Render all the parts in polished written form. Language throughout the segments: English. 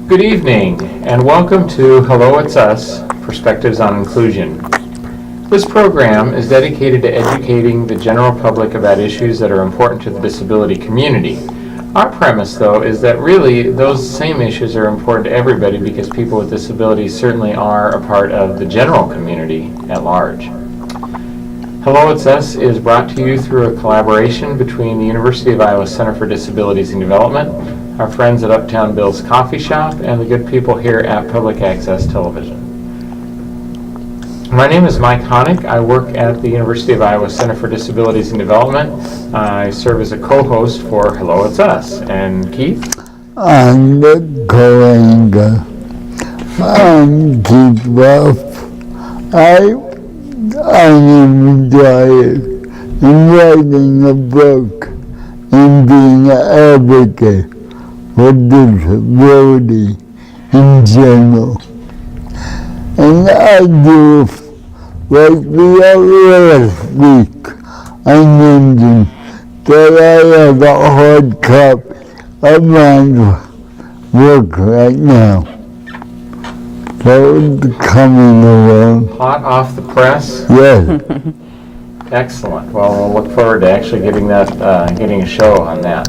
Good evening, and welcome to Hello, It's Us, Perspectives on Inclusion. This program is dedicated to educating the general public about issues that are important to the disability community. Our premise, though, is that really those same issues are important to everybody because people with disabilities certainly are a part of the general community at large. Hello, It's Us is brought to you through a collaboration between the University of Iowa Center for Disabilities and Development, our friends at Uptown Bill's Coffee Shop, and the good people here at Public Access Television. My name is Mike Honick. I work at the University of Iowa Center for Disabilities and Development. I serve as a co-host for Hello, It's Us. And Keith? I'm going Keith Wolf. I'm writing a book and being an advocate for disability in general. And I do, like the last week, I mentioned that I have a hard copy of my work right now. So it's coming along. Hot off the press? Yes. Excellent. Well, we'll look forward to actually getting a show on that.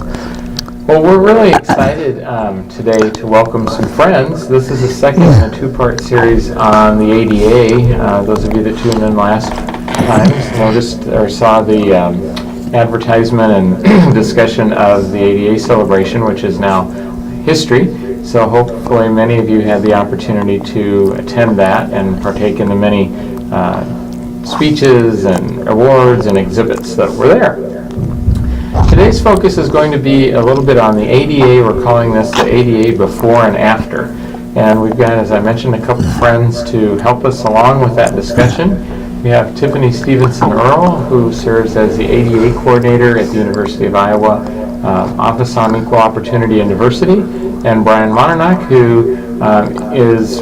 Well, we're really excited today to welcome some friends. This is the second in a two-part series on the ADA. Those of you that tuned in last time noticed or saw the advertisement and discussion of the ADA celebration, which is now history. So hopefully many of you had the opportunity to attend that and partake in the many speeches and awards and exhibits that were there. Today's focus is going to be a little bit on the ADA. We're calling this the ADA before and after. And we've got, as I mentioned, a couple friends to help us along with that discussion. We have Tiffini Stevenson-Earl, who serves as the ADA coordinator at the University of Iowa Office on Equal Opportunity and Diversity, and Brian Manternach, who is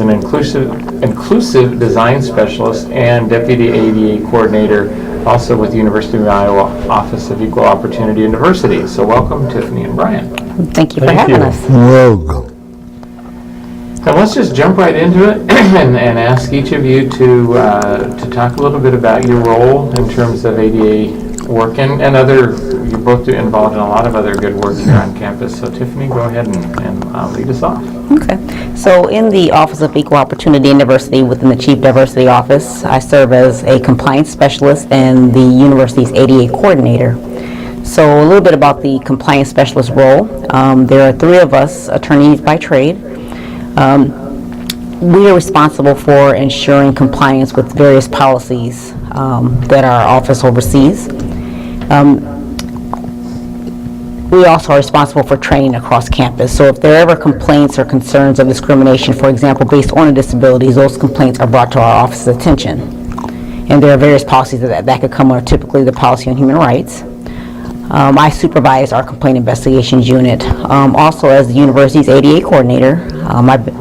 an inclusive design specialist and deputy ADA coordinator also with the University of Iowa Office of Equal Opportunity and Diversity. So welcome, Tiffini and Brian. Thank you for having us. Welcome. Now let's just jump right into it and ask each of you to talk a little bit about your role in terms of ADA work and other. You're both involved in a lot of other good work here on campus. So Tiffini, go ahead and lead us off. Okay. So in the Office of Equal Opportunity and Diversity within the Chief Diversity Office, I serve as a compliance specialist and the university's ADA coordinator. So a little bit about the compliance specialist role. There are three of us, attorneys by trade. We are responsible for ensuring compliance with various policies that our office oversees. We also are responsible for training across campus. So if there are ever complaints or concerns of discrimination, for example, based on a disability, those complaints are brought to our office's attention. And there are various policies that could come under, typically the policy on human rights. I supervise our complaint investigations unit. Also, as the university's ADA coordinator,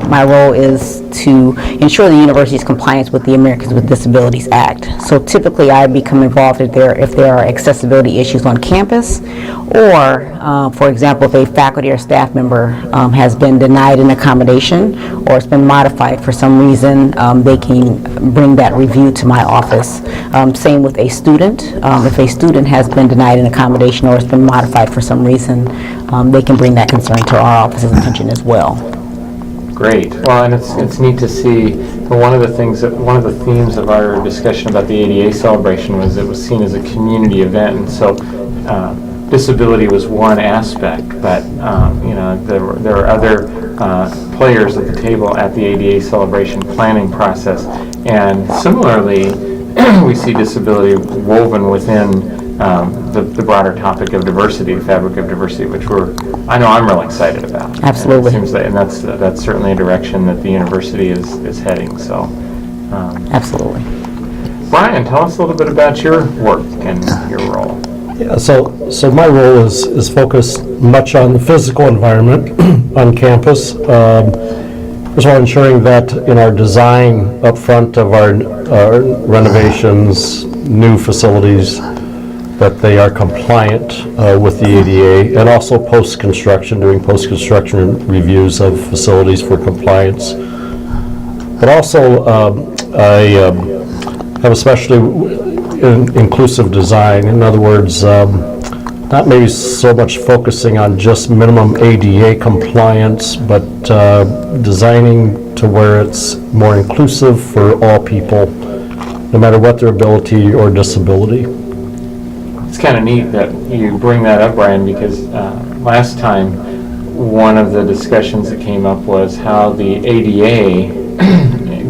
my role is to ensure the university's compliance with the Americans with Disabilities Act. So typically I become involved if there are accessibility issues on campus, or for example, if a faculty or staff member has been denied an accommodation or it's been modified for some reason, they can bring that review to my office. Same with a student. If a student has been denied an accommodation or it's been modified for some reason, they can bring that concern to our office's attention as well. Great. Well, and it's neat to see. One of the themes of our discussion about the ADA celebration was it was seen as a community event, and so disability was one aspect, but there are other players at the table at the ADA celebration planning process, and similarly, we see disability woven within the broader topic of diversity, the fabric of diversity, which I know I'm really excited about. Absolutely. And it seems that, and that's certainly a direction that the university is heading. So. Absolutely. Brian, tell us a little bit about your work and your role. Yeah, so my role is focused much on the physical environment on campus. First of all, ensuring that in our design up front of our renovations, new facilities, that they are compliant with the ADA, and also post-construction, doing post-construction reviews of facilities for compliance. But also, I have especially inclusive design. In other words, not maybe so much focusing on just minimum ADA compliance, but designing to where it's more inclusive for all people, no matter what their ability or disability. It's kind of neat that you bring that up, Brian, because last time one of the discussions that came up was how the ADA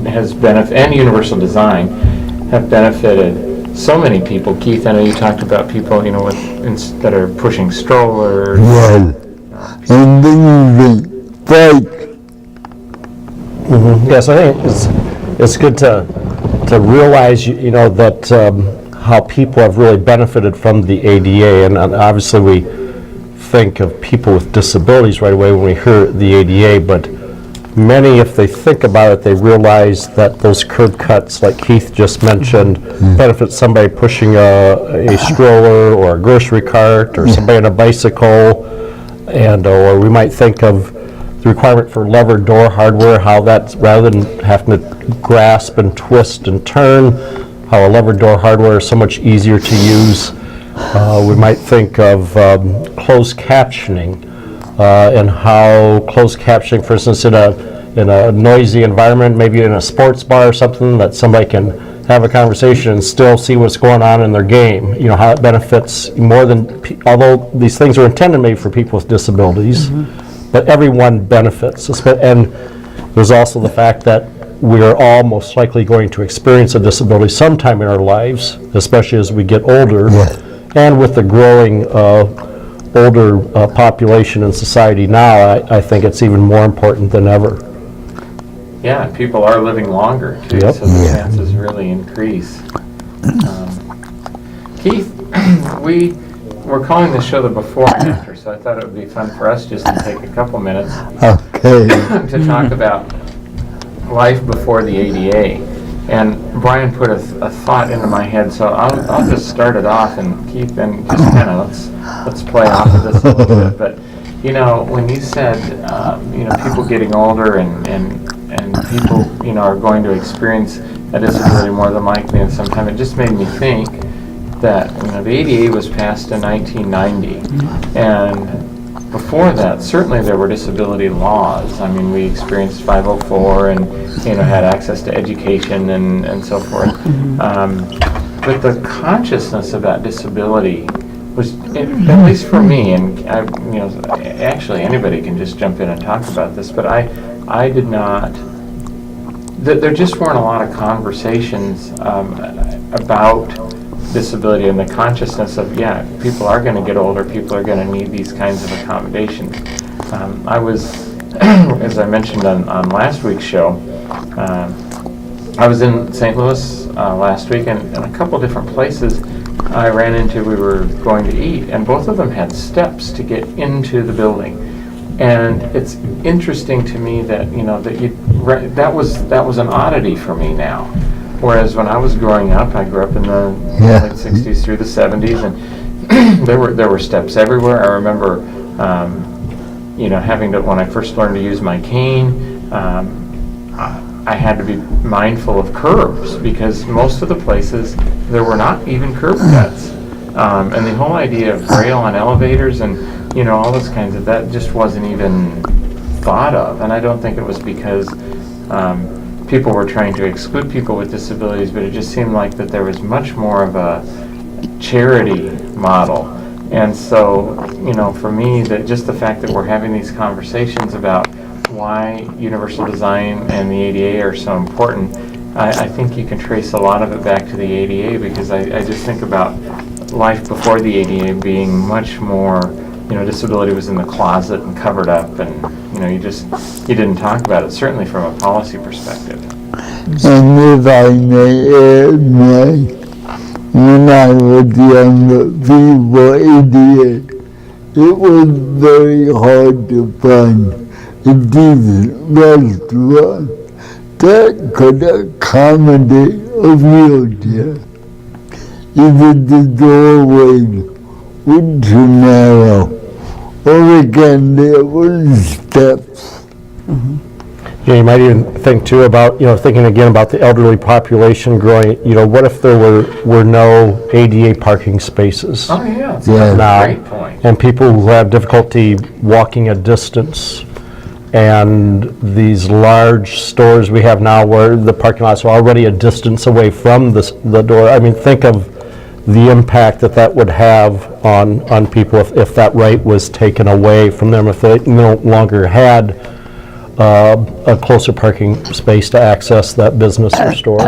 has benefited, and universal design have benefited so many people. Keith, I know you talked about people, that are pushing strollers. Well, and then you think, bike, Yes, I think it's good to realize, that how people have really benefited from the ADA, and obviously we think of people with disabilities right away when we hear the ADA, but many, if they think about it, they realize that those curb cuts, like Keith just mentioned, benefit somebody pushing a stroller or a grocery cart or somebody on a bicycle, or we might think of the requirement for lever door hardware, how that's, rather than having to grasp and twist and turn, how a lever door hardware is so much easier to use. We might think of closed captioning, and how closed captioning, for instance, in a noisy environment, maybe in a sports bar or something, that somebody can have a conversation and still see what's going on in their game. How it benefits more than, although these things are intended maybe for people with disabilities, but everyone benefits. And there's also the fact that we are all most likely going to experience a disability sometime in our lives, especially as we get older, and with the growing older population in society now, I think it's even more important than ever. Yeah, people are living longer too, Yep. so the chances really increase. Keith, we're calling this show the before and after, so I thought it would be fun for us just to take a couple minutes okay, to talk about life before the ADA. And Brian put a thought into my head, so I'll just start it off, and Keith, then just kind of let's play off of this a little bit. But when you said people getting older and people are going to experience a disability more than likely, and sometime it just made me think that the ADA was passed in 1990, and before that, certainly there were disability laws. I mean, we experienced 504 and, had access to education and so forth. But the consciousness about disability was, at least for me, and actually anybody can just jump in and talk about this, but I did not, there just weren't a lot of conversations about disability and the consciousness of, people are going to get older, people are going to need these kinds of accommodations. I was, as I mentioned on last week's show, I was in St. Louis last week, and a couple different places I ran into, we were going to eat, and both of them had steps to get into the building. And it's interesting to me that, that was an oddity for me now. Whereas when I was growing up, I grew up in the late 60s through the 70s, and there were steps everywhere. I remember, having to, when I first learned to use my cane, I had to be mindful of curbs, because most of the places there were not even curb cuts. And the whole idea of rail on elevators and, all those kinds of, that just wasn't even thought of. And I don't think it was because people were trying to exclude people with disabilities, but it just seemed like that there was much more of a charity model. And so, for me, that just the fact that we're having these conversations about why universal design and the ADA are so important, I think you can trace a lot of it back to the ADA, because I just think about life before the ADA being much more, disability was in the closet and covered up, and you didn't talk about it, certainly from a policy perspective. and if I may add, Mike, when I was younger, before ADA, it was very hard to find a decent restaurant that could accommodate a wheelchair. either the doorway would too narrow, or again, there were steps. Yeah, you might even think too about, thinking again about the elderly population growing, what if there were no ADA parking spaces? Oh, yeah, that's Yeah. a Now, great point. and people who have difficulty walking a distance, and these large stores we have now where the parking lots are already a distance away from the door. I mean, think of the impact that would have on people if that right was taken away from them, if they no longer had a closer parking space to access that business or store.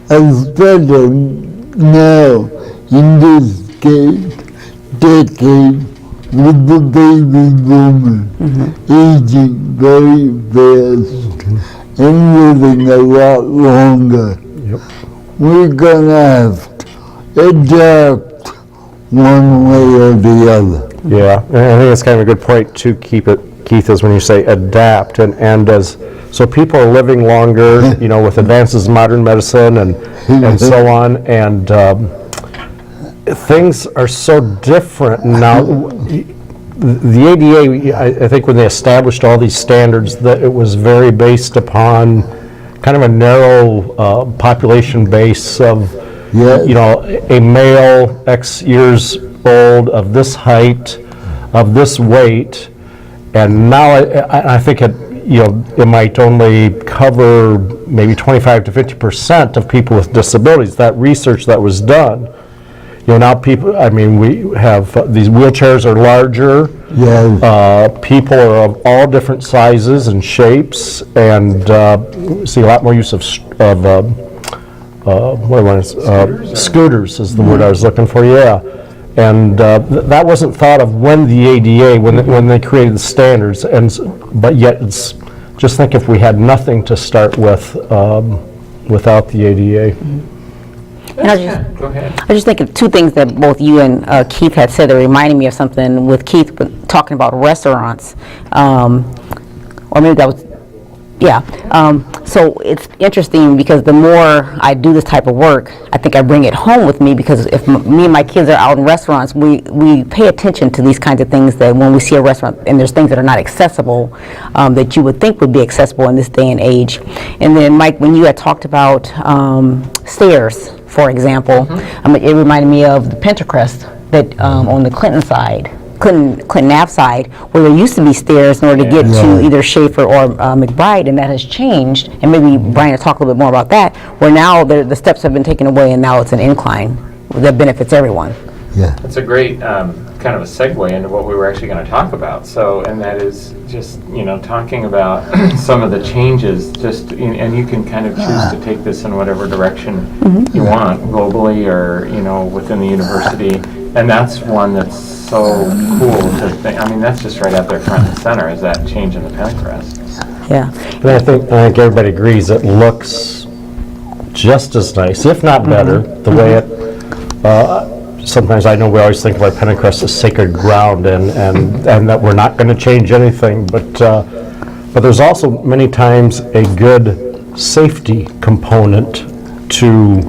Especially now, in this decade, with the baby boomers aging very fast and living a lot longer, Yep. we're gonna have to adapt one way or the other. Yeah, and I think it's kind of a good point to Keith, is when you say adapt, and so people are living longer, with advances in modern medicine and so on, and things are so different now. The ADA, I think when they established all these standards, that it was very based upon kind of a narrow population base of, a male X years old of this height, of this weight, and now I think it might only cover maybe 25 to 50% of people with disabilities. That research that was done. Now people, we have, these wheelchairs are larger. Yes. People are of all different sizes and shapes, and see a lot more use of scooters is the word I was looking for, yeah. And that wasn't thought of when the ADA, when they created the standards, but yet it's, just think if we had nothing to start with without the ADA. And Go ahead. I just think of two things that both you and Keith had said that reminded me of something with Keith talking about restaurants. Or maybe that was, yeah. So it's interesting because the more I do this type of work, I think I bring it home with me, because if me and my kids are out in restaurants, we pay attention to these kinds of things, that when we see a restaurant and there's things that are not accessible, that you would think would be accessible in this day and age. And then Mike, when you had talked about stairs, for example, it reminded me of the Pentacrest that on the Clinton Ave side, where there used to be stairs in order to get to either Schaefer or McBride, and that has changed. And maybe Brian will talk a little bit more about that, where now the steps have been taken away and now it's an incline that benefits everyone. Yeah. It's a great kind of a segue into what we were actually going to talk about. So, and that is just, talking about some of the changes, and you can kind of choose to take this in whatever direction you want, globally or, within the university. And that's one that's so cool to think. That's just right out there front and center, is that change in the Pentacrest. Yeah. And I think everybody agrees it looks just as nice, if not better, the way it, sometimes I know we always think of our Pentacrest as sacred ground, and that we're not going to change anything, but there's also many times a good safety component to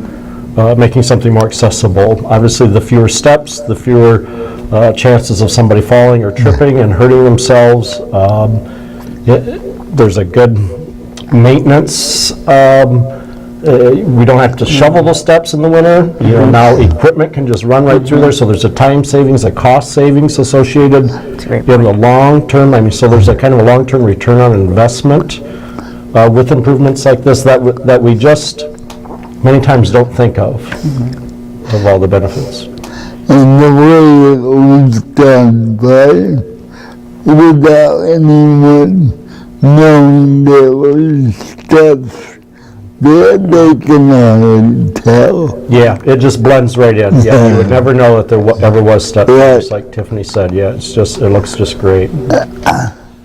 making something more accessible. Obviously, the fewer steps, the fewer chances of somebody falling or tripping and hurting themselves. There's a good maintenance. We don't have to shovel those steps in the winter. Now equipment can just run right through there, so there's a time savings, a cost savings associated in the long term. So there's a kind of a long-term return on investment with improvements like this that we just many times don't think of all the benefits. And the way it was done, right? Without anyone knowing there were steps there, they can already tell. Yeah, it just blends right in. Yeah, you would never know that there ever was steps, just like Tiffany said. Yeah, it looks just great.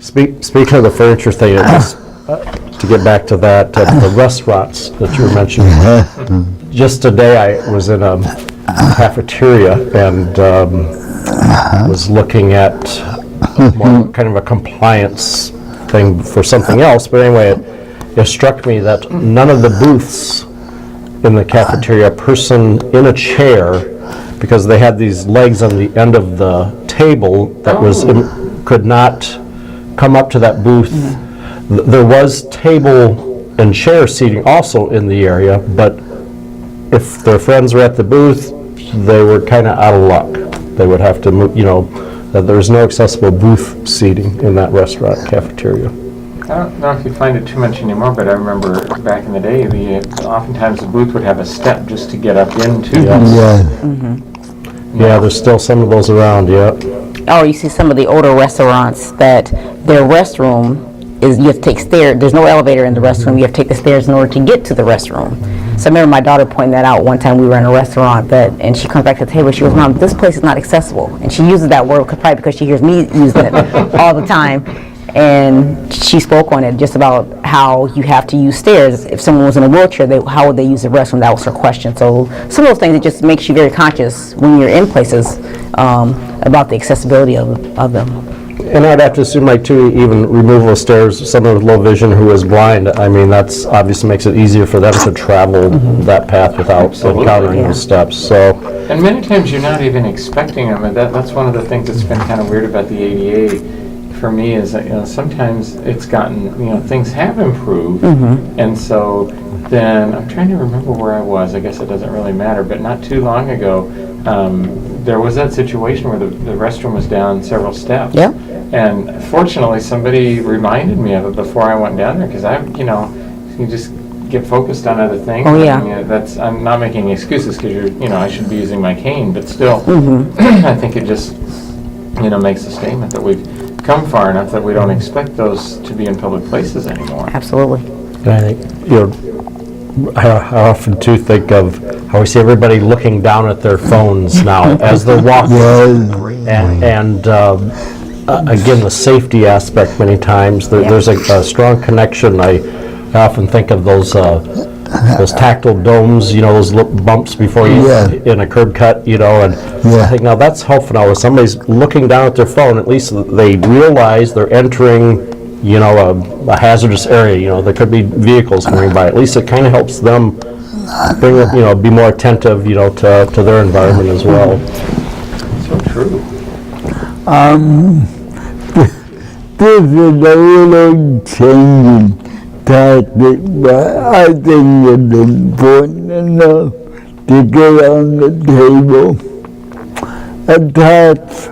Speaking of the furniture thing, to get back to that, the restaurants that you were mentioning. Just today, I was in a cafeteria and was looking at more kind of a compliance thing for something else. But anyway, it struck me that none of the booths in the cafeteria, a person in a chair, because they had these legs on the end of the table that could not come up to that booth. There was table and chair seating also in the area, but if their friends were at the booth, they were kind of out of luck. They would have to move, that there's no accessible booth seating in that restaurant cafeteria. I don't know if you find it too much anymore, but I remember back in the day, oftentimes the booth would have a step just to get up into. Yeah. Yeah, there's still some of those around, yeah. Oh, you see some of the older restaurants that their restroom is, you have to take stairs, there's no elevator in the restroom, you have to take the stairs in order to get to the restroom. So I remember my daughter pointing that out one time. We were in a restaurant and she comes back to the table, she goes, "Mom, this place is not accessible." And she uses that word probably because she hears me use it all the time. And she spoke on it just about how you have to use stairs. If someone was in a wheelchair, how would they use the restroom? That was her question. So some of those things, it just makes you very conscious when you're in places about the accessibility of them. And I'd have to assume, like, too, even removal of stairs, someone with low vision who is blind, I mean, that's obviously makes it easier for them to travel that path without encountering those steps, so. And many times you're not even expecting them, and that's one of the things that's been kind of weird about the ADA for me is that, sometimes it's gotten, things have improved, and so then, I'm trying to remember where I was, I guess it doesn't really matter, but not too long ago, there was that situation where the restroom was down several steps. Yeah. And fortunately, somebody reminded me of it before I went down there, because you just get focused on other things. Oh, yeah. I mean, I'm not making excuses because I should be using my cane, but still, I think it just, makes a statement that we've come far enough that we don't expect those to be in public places anymore. Absolutely. And I think, I often too think of how we see everybody looking down at their phones now as they're walking. And again, the safety aspect many times, there's a strong connection. I often think of those tactile domes, those little bumps before you in a curb cut, and I think now that's helpful now. If somebody's looking down at their phone, at least they realize they're entering a hazardous area, there could be vehicles coming by. At least it kind of helps them be more attentive, to their environment as well. So true. This is a little changing tactic, but I think it's important enough to get on the table. Attacks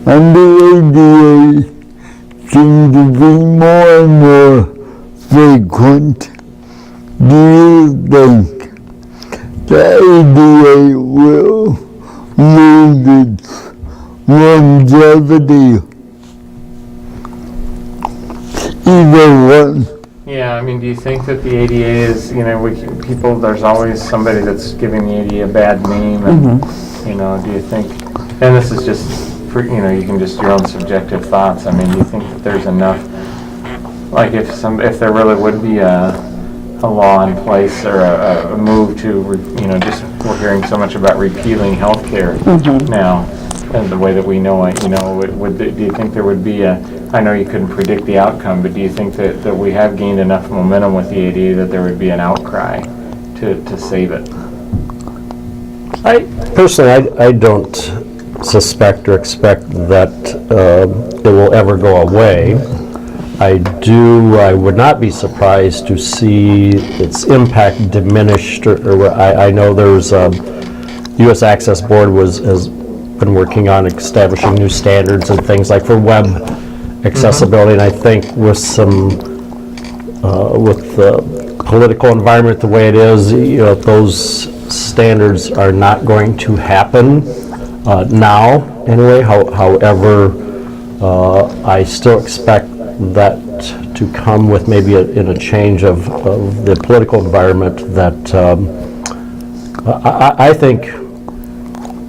on the ADA seem to be more and more frequent. Do you think the ADA will lose its longevity? Either one. Yeah, I mean, do you think that the ADA is, there's always somebody that's giving the ADA a bad name, and, do you think, and this is just, you can just your own subjective thoughts, I mean, do you think that there's enough, like if there really would be a law in place or a move to, just we're hearing so much about repealing healthcare now, and the way that we know it, do you think there would be I know you couldn't predict the outcome, but do you think that we have gained enough momentum with the ADA that there would be an outcry to save it? Personally, I don't suspect or expect that it will ever go away. I would not be surprised to see its impact diminished, or I know there's the U.S. Access Board has been working on establishing new standards and things like for web accessibility, and I think with the political environment the way it is, those standards are not going to happen now anyway. However, I still expect that to come with maybe in a change of the political environment that I think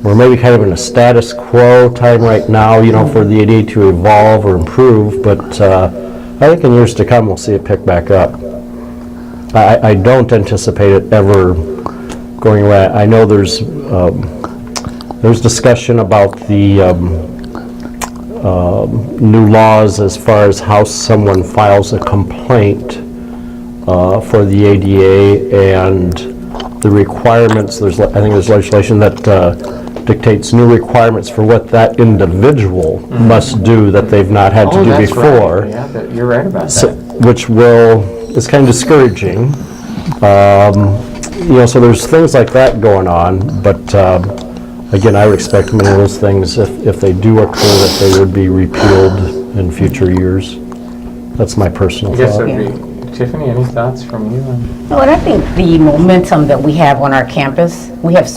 we're maybe kind of in a status quo time right now, for the ADA to evolve or improve, but I think in years to come we'll see it pick back up. I don't anticipate it ever going away. I know there's discussion about the new laws as far as how someone files a complaint for the ADA, and the requirements, I think there's legislation that dictates new requirements for what that individual must do that they've not had to do that's before. right. Yeah, you're right about So, that. which is kind of discouraging. So there's things like that going on, but again, I would expect many of those things, if they do occur, that they would be repealed in future years. That's my personal I guess thought. it would be, Tiffany, any thoughts from you? Well, and I think the momentum that we have on our campus, we have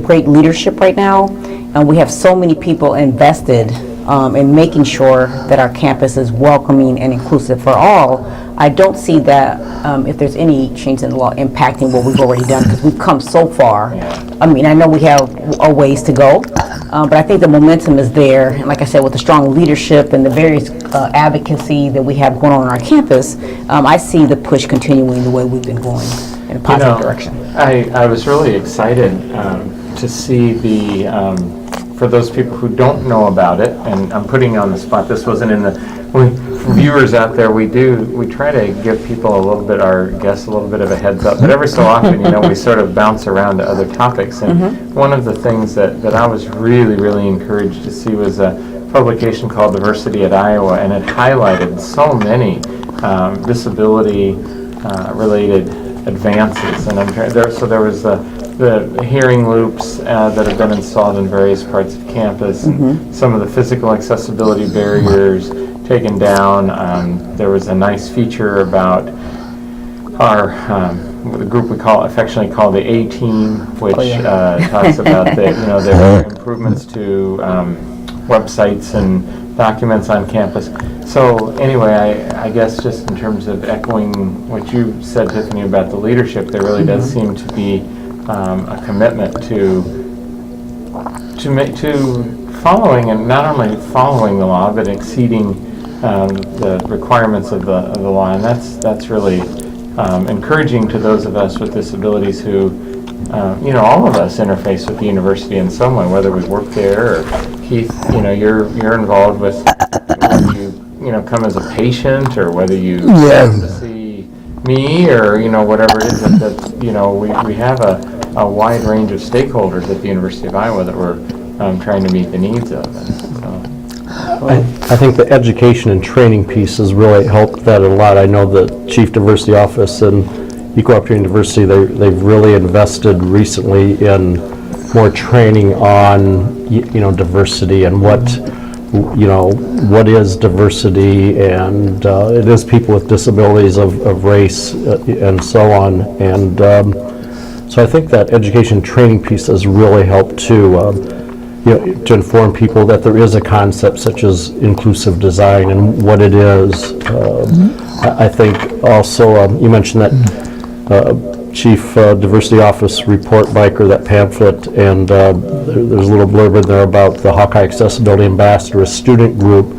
great leadership right now, and we have so many people invested in making sure that our campus is welcoming and inclusive for all. I don't see that if there's any change in the law impacting what we've already done, because we've come so far. I mean, I know we have a ways to go, but I think the momentum is there. And like I said, with the strong leadership and the various advocacy that we have going on our campus, I see the push continuing the way we've been going in a positive direction. I was really excited to see for those people who don't know about it, and I'm putting you on the spot, this wasn't in for viewers out there, we try to give people our guests a little bit of a heads up, but every so often, we sort of bounce around to other topics, and one of the things that I was really, really encouraged to see was a publication called Diversity at Iowa, and it highlighted so many disability-related advances, and so there was the hearing loops that have been installed in various parts of campus, and some of the physical accessibility barriers taken down. There was a nice feature about the group we affectionately call the A-Team, which talks about their improvements to websites and documents on campus. So anyway, I guess just in terms of echoing what you said, Tiffany, about the leadership, there really does seem to be a commitment to following, and not only following the law, but exceeding the requirements of the law, and that's really encouraging to those of us with disabilities who, all of us interface with the university in some way, whether we work there, or Keith, you're involved with whether you come as a patient, or whether you come to see me, or whatever it is that we have a wide range of stakeholders at the University of Iowa that we're trying to meet the needs of. I think the education and training piece has really helped that a lot. I know the Chief Diversity Office and Equal Opportunity University, they've really invested recently in more training on diversity and what is diversity, and it is people with disabilities of race and so on, and so I think that education training piece has really helped to inform people that there is a concept such as inclusive design and what it is. I think also you mentioned that Chief Diversity Office report, Mike, or that pamphlet, and there's a little blurb in there about the Hawkeye Accessibility Ambassador, a student group,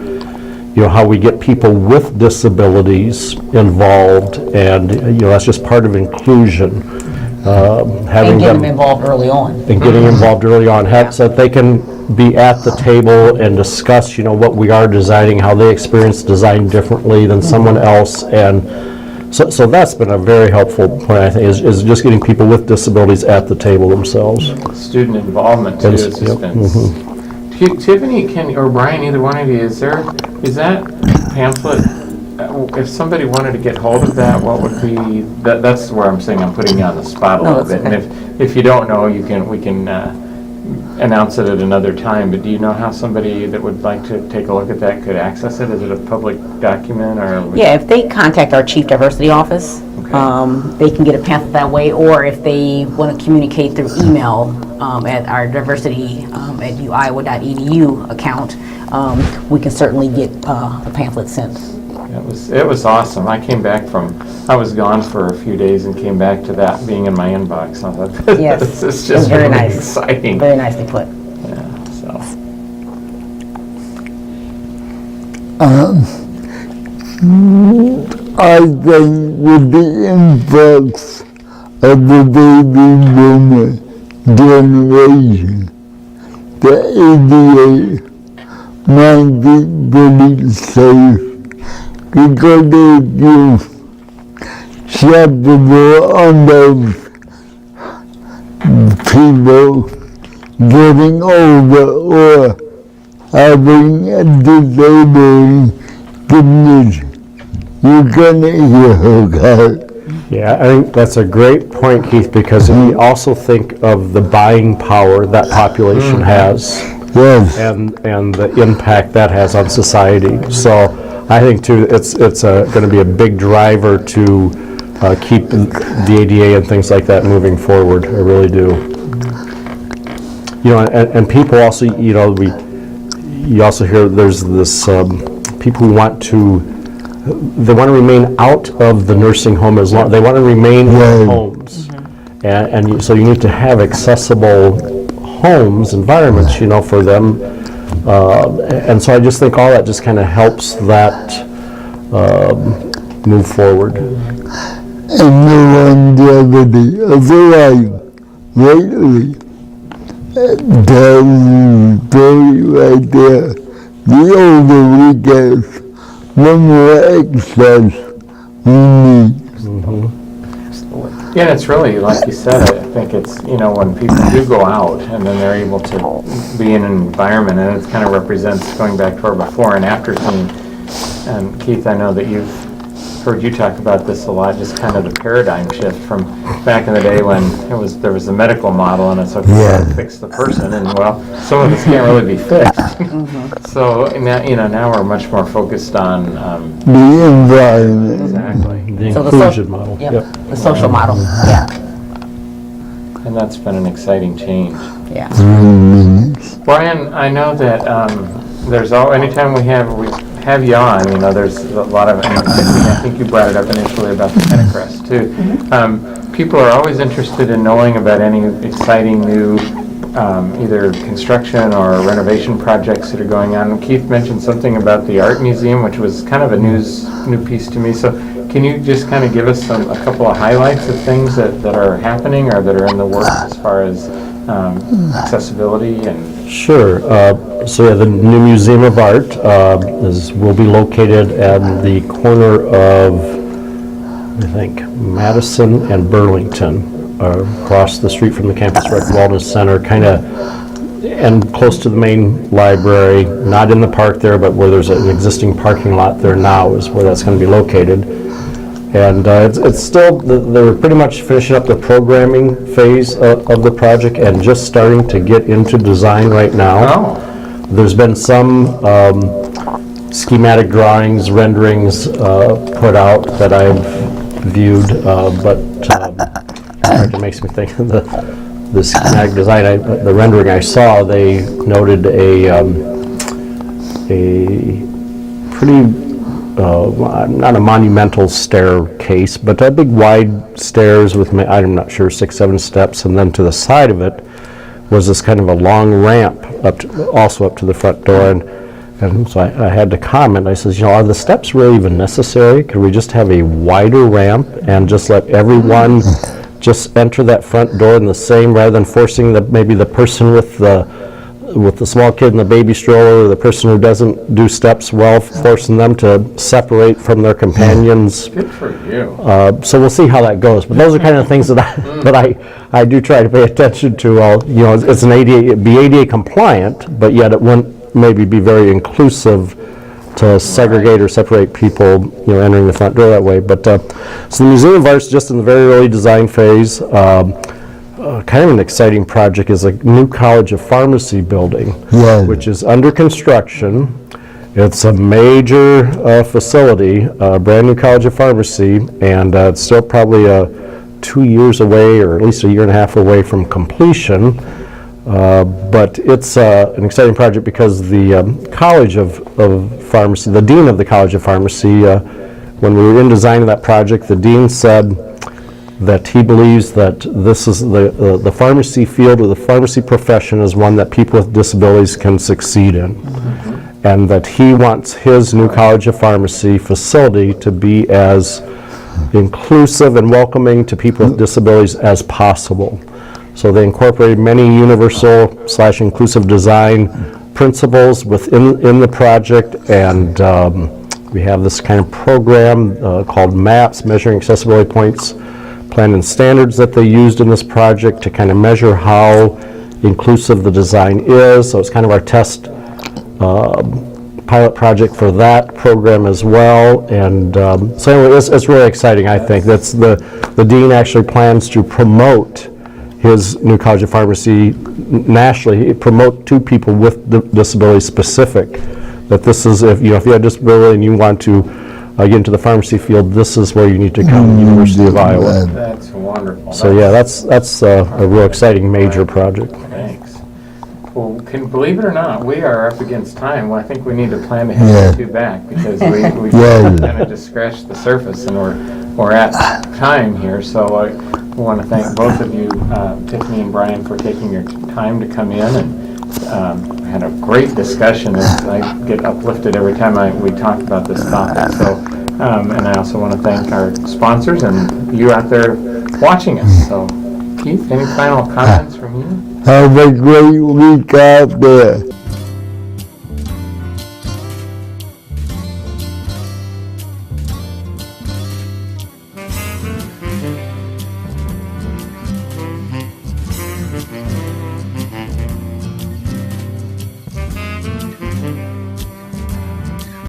how we get people with disabilities involved, and that's just part of inclusion. Having them involved early on. And getting involved early on, so that they can be at the table and discuss, what we are designing, how they experience design differently than someone else, and so that's been a very helpful point, I think, is just getting people with disabilities at the table themselves. Student involvement too has just been. Tiffany, or Brian, either one of you, is that pamphlet? If somebody wanted to get hold of that, what would be, that's where I'm saying I'm putting you on the spot a little bit. Okay. And if you don't know, we can announce it at another time, but do you know how somebody that would like to take a look at that could access it? Is it a public document, or? Yeah, if they contact our Chief Diversity Office, they can get a pamphlet that way, or if they want to communicate through email at our diversity@uiowa.edu account, we can certainly get a pamphlet sent. It was awesome. I was gone for a few days and came back to that being in my inbox. I thought, Yes, it's it was just very really nice. exciting. Very nicely put. Yeah, so. I think with the influx of the baby boomer generation, the ADA might be pretty safe, because if you shut the door on those people getting older or having a disability condition. You're gonna hear that. Yeah, I think that's a great point, Keith, because if you also think of the buying power that population has Yes, and the impact that has on society. So I think too, it's going to be a big driver to keep the ADA and things like that moving forward. I really do. You know, and people also, you know, you also hear there's this people who want to. They want to remain out of the nursing home as long. They want to remain in their homes, so you need to have accessible homes, environments, you know, for them. And so I just think all that just kind of helps that move forward. and the longevity of the life lately. That's the story right there. The older we get, the more access we need. Yeah, and it's really, like you said, I think it's, you know, when people do go out and then they're able to be in an environment, and it kind of represents, going back to our before and after scene. And Keith, I know that you've heard you talk about this a lot, just kind of the paradigm shift from back in the day when there was the medical model and it's okay to fix the person, and well, some of this can't really be fixed. So now, you know, now we're much more focused on The environment. exactly. The So the inclusion so- model. Yep, Yep. the social model, yeah, And that's been an exciting change. yeah. 3 minutes. Brian, I know that anytime we have you on, you know, there's a lot of, and I think you brought it up initially about the Pentacrest too. People are always interested in knowing about any exciting new either construction or renovation projects that are going on. Keith mentioned something about the art museum, which was kind of a new piece to me. So can you just kind of give us a couple of highlights of things that are happening or that are in the works as far as accessibility and... Sure. So yeah, the new Museum of Art will be located at the corner of, I think, Madison and Burlington, across the street from the Campus Rec Wellness Center, and close to the main library, not in the park there, but where there's an existing parking lot there now is where that's going to be located. And it's still, they're pretty much finishing up the programming phase of the project and just starting to get into design right now. There's been some schematic drawings, renderings put out that I've viewed, but it makes me think of the schematic design. The rendering I saw, they noted a pretty not a monumental staircase, but a big wide stairs with, I'm not sure, 6-7 steps, and then to the side of it was this kind of a long ramp also up to the front door, and so I had to comment. I says, you know, are the steps really even necessary? Could we just have a wider ramp and just let everyone just enter that front door in the same, rather than forcing maybe the person with the small kid in the baby stroller, or the person who doesn't do steps well, forcing them to separate from their companions. Good for you. So we'll see how that goes. But those are kind of things that I do try to pay attention to. You know, it's an ADA, it'd be ADA compliant, but yet it wouldn't maybe be very inclusive to segregate or separate people, you know, entering the front door that way. But so the Museum of Art's just in the very early design phase. Kind of an exciting project is a new College of Pharmacy building, which is under construction. It's a major facility, a brand new College of Pharmacy, and it's still probably 2 years away, or at least a year and a half away from completion. But it's an exciting project because the College of Pharmacy, the Dean of the College of Pharmacy, when we were in designing that project, the Dean said that he believes that this is the pharmacy field, or the pharmacy profession, is one that people with disabilities can succeed in. And that he wants his new College of Pharmacy facility to be as inclusive and welcoming to people with disabilities as possible. So they incorporated many universal/inclusive design principles within the project, and we have this kind of program called MAPS, Measuring Accessibility Points, plan and standards that they used in this project to kind of measure how inclusive the design is. So it's kind of our test pilot project for that program as well. And so anyway, it's really exciting, I think. That's the dean actually plans to promote his new College of Pharmacy nationally, promote to people with disability specific, that this is, if you have disability and you want to get into the pharmacy field, this is where you need to come, University of Iowa. That's wonderful. So yeah, that's a real exciting major project. Thanks. Well, believe it or not, we are up against time. Well, I think we need to plan to have you two back because we kind of just scratched the surface and we're at time here. So I want to thank both of you, Tiffini and Brian, for taking your time to come in, and we had a great discussion. I get uplifted every time we talk about this topic. So, and I also want to thank our sponsors and you out there watching us. So, Keith, any final comments from you? Have a great week out there.